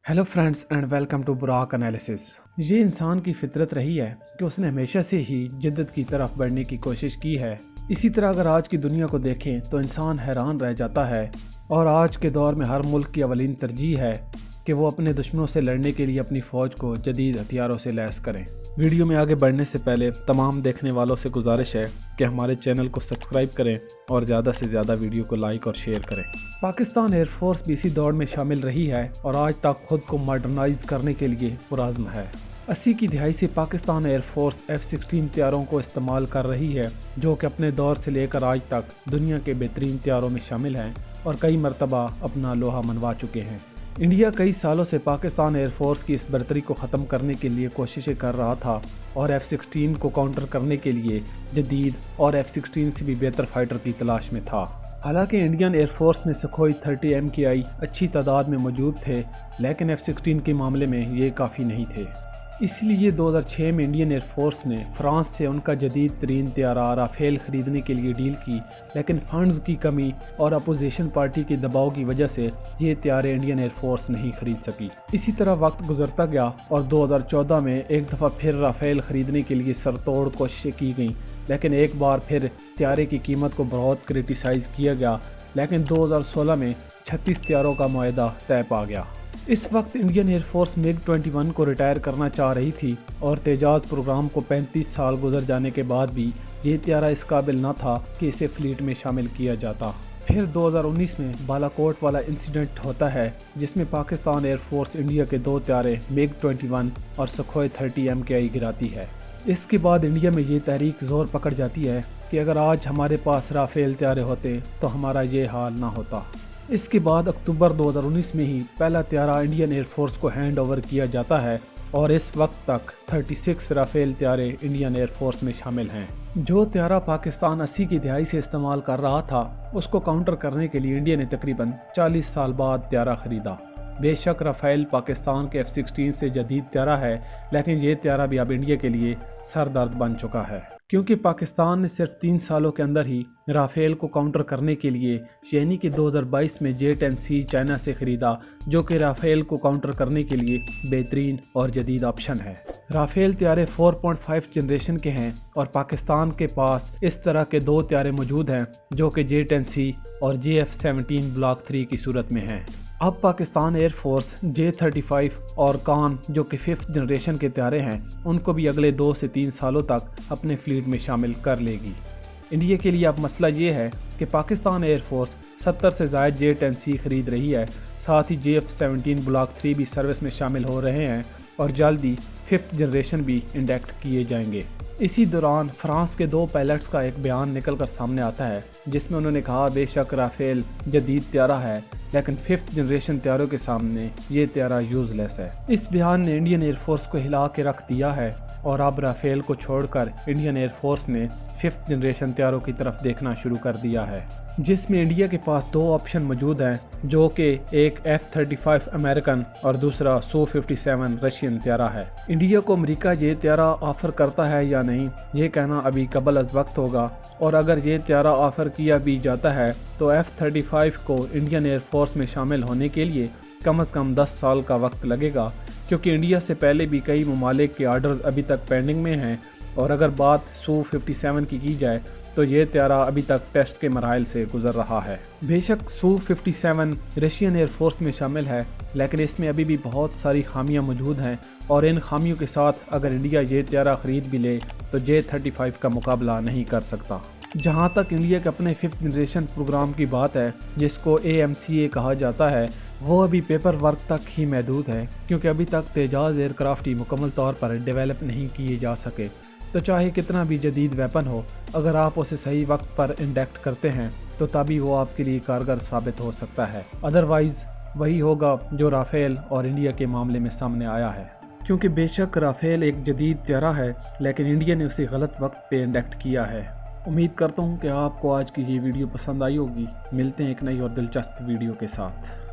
Hello friends and welcome to Burak analysis. ये इंसान की फितरत रही है कि उसने हमेशा से ही जिद्दत की तरफ बढ़ने की कोशिश की है। इसी तरह अगर आज की दुनिया को देखें तो इंसान हैरान रह जाता है और आज के दौर में हर मुल्क की अवलीन तरजीह है कि वो अपने दुश्मनों से लड़ने के लिए अपनी फ़ौज को जदीद हथियारों से लैस करें। वीडियो में आगे बढ़ने से पहले तमाम देखने वालों से गुजारिश है कि हमारे चैनल को सब्सक्राइब करें और ज़्यादा से ज़्यादा वीडियो को लाइक और शेयर करें। पाकिस्तान एयरफोर्स भी इसी दौड़ में शामिल रही है और आज तक खुद को मॉडर्नाइज करने के लिए पुरज़्म है। 80 की दिहाई से पाकिस्तान एयरफोर्स F-16 तैयारों को इस्तेमाल कर रही है, जो कि अपने दौर से लेकर आज तक दुनिया के बेहतरीन तैयारों में शामिल हैं और कई मरतबा अपना लोहा मनवा चुके हैं। इंडिया कई सालों से पाकिस्तान एयरफोर्स की इस बर्तरी को ख़त्म करने के लिए कोशिशें कर रहा था और F-16 को काउंटर करने के लिए जदीद और F-16 से भी बेहतर फाइटर की तलाश में था। हालांकि इंडियन एयरफोर्स में सुखोई 30 MKI अच्छी तादाद में मौजूद थे, लेकिन F-16 के मामले में ये काफ़ी नहीं थे। इसलिए 2006 में इंडियन एयरफोर्स ने फ्रांस से उनका जदीद तरीन तैयारा राफेल ख़रीदने के लिए डील की, लेकिन फंड्स की कमी और अपोजिशन पार्टी के दबाव की वजह से ये तैयारे इंडियन एयरफोर्स नहीं खरीद सकी। इसी तरह वक्त गुजरता गया और 2014 में एक दफ़ा फिर राफेल ख़रीदने के लिए सरतोड़ कोशिशें की गईं, लेकिन एक बार फिर तैयारे की कीमत को बहुत क्रिटिसाइज़ किया गया। लेकिन 2016 में 36 तैयारों का मुआहदा तय पा गया। इस वक्त इंडियन एयरफोर्स MiG-21 को रिटायर करना चाह रही थी और तेजाज प्रोग्राम को 35 साल गुजर जाने के बाद भी ये तैयारा इस काबिल न था कि इसे फ्लीट में शामिल किया जाता। फिर 2019 में बालाकोट वाला इंसिडेंट होता है जिसमें पाकिस्तान एयरफोर्स इंडिया के 2 तैयारे MiG-21 और सुखोई 30 MKI गिराती है। इसके बाद इंडिया में ये तहरीक ज़ोर पकड़ जाती है कि अगर आज हमारे पास राफेल तैयारे होते तो हमारा ये हाल ना होता। इसके बाद अक्टूबर 2019 में ही पहला तैयारा इंडियन एयरफोर्स को हैंड ओवर किया जाता है और इस वक्त तक 36 राफेल तैयारे इंडियन एयरफोर्स में शामिल हैं। जो तैयारा पाकिस्तान 80 की दिहाई से इस्तेमाल कर रहा था, उसको काउंटर करने के लिए इंडिया ने तकरीबन 40 साल बाद तैयारा ख़रीदा। बेशक राफेल पाकिस्तान के F-16 से जदीद तैयारा है, लेकिन ये तैयारा भी अब इंडिया के लिए सरदर्द बन चुका है, क्योंकि पाकिस्तान ने सिर्फ 3 सालों के अंदर ही राफेल को काउंटर करने के लिए यानी कि 2022 में J-10C चाइना से ख़रीदा, जो कि राफेल को काउंटर करने के लिए बेहतरीन और जदीद ऑप्शन है। राफेल तैयारे 4.5 जनरेशन के हैं और पाकिस्तान के पास इस तरह के 2 तैयारे मौजूद हैं जो कि J-10C और JF-17 ब्लॉक 3 की सूरत में हैं। अब पाकिस्तान एयरफोर्स J-35 और कान जो कि 5th जनरेशन के तैयारे हैं, उनको भी अगले 2 से 3 सालों तक अपने फ्लीट में शामिल कर लेगी। इंडिया के लिए अब मसला ये है कि पाकिस्तान एयरफोर्स 70 से ज़ायद J-10C खरीद रही है, साथ ही JF-17 ब्लॉक 3 भी सर्विस में शामिल हो रहे हैं और जल्दी 5th जनरेशन भी इंडक्ट किए जाएंगे। इसी दौरान फ्रांस के 2 पायलट्स का एक बयान निकल कर सामने आता है जिसमें उन्होंने कहा बेशक राफेल जदीद तैयारा है, लेकिन 5th जनरेशन तैयारों के सामने ये तैयारा यूजलेस है। इस बयान ने इंडियन एयरफोर्स को हिला के रख दिया है और अब राफेल को छोड़कर इंडियन एयरफोर्स ने 5th जनरेशन तैयारों की तरफ देखना शुरू कर दिया है, जिसमें इंडिया के पास 2 ऑप्शन मौजूद हैं, जो कि एक F-35 अमेरिकन और दूसरा Su-57 रशियन तैयारा है। इंडिया को अमेरिका ये तैयारा ऑफ़र करता है या नहीं, ये कहना अभी कबल अज़ वक्त होगा, और अगर ये तैयारा ऑफ़र किया भी जाता है तो F-35 को इंडियन एयरफोर्स में शामिल होने के लिए कम से कम 10 साल का वक्त लगेगा, क्योंकि इंडिया से पहले भी कई ममालिक के आर्डर्स अभी तक पेंडिंग में हैं। और अगर बात Su-57 की जाए तो ये तैयारा अभी तक टेस्ट के मराइल से गुजर रहा है। बेशक Su-57 रशियन एयरफोर्स में शामिल है, लेकिन इसमें अभी भी बहुत सारी खामियां मौजूद हैं और इन खामियों के साथ अगर इंडिया ये तैयारा ख़रीद भी ले तो J-35 का मुकाबला नहीं कर सकता। जहां तक इंडिया के अपने 5th जनरेशन प्रोग्राम की बात है, जिसको AMCA कहा जाता है, वो अभी पेपर वर्क तक ही महदूद है, क्योंकि अभी तक तेजाज एयरक्राफ्ट ही मुकम्मल तौर पर डेवलप नहीं किए जा सके। तो चाहे कितना भी जदीद वेपन हो, अगर आप उसे सही वक्त पर इंडक्ट करते हैं तो तभी वो आपके लिए कारगर साबित हो सकता है। अदरवाइज़ वही होगा जो राफेल और इंडिया के मामले में सामने आया है, क्योंकि बेशक राफेल एक जदीद तैयारा है, लेकिन इंडिया ने उसे गलत वक्त पे इंडक्ट किया है। उम्मीद करता हूँ कि आपको आज की ये वीडियो पसंद आई होगी। मिलते हैं एक नई और दिलचस्प वीडियो के साथ।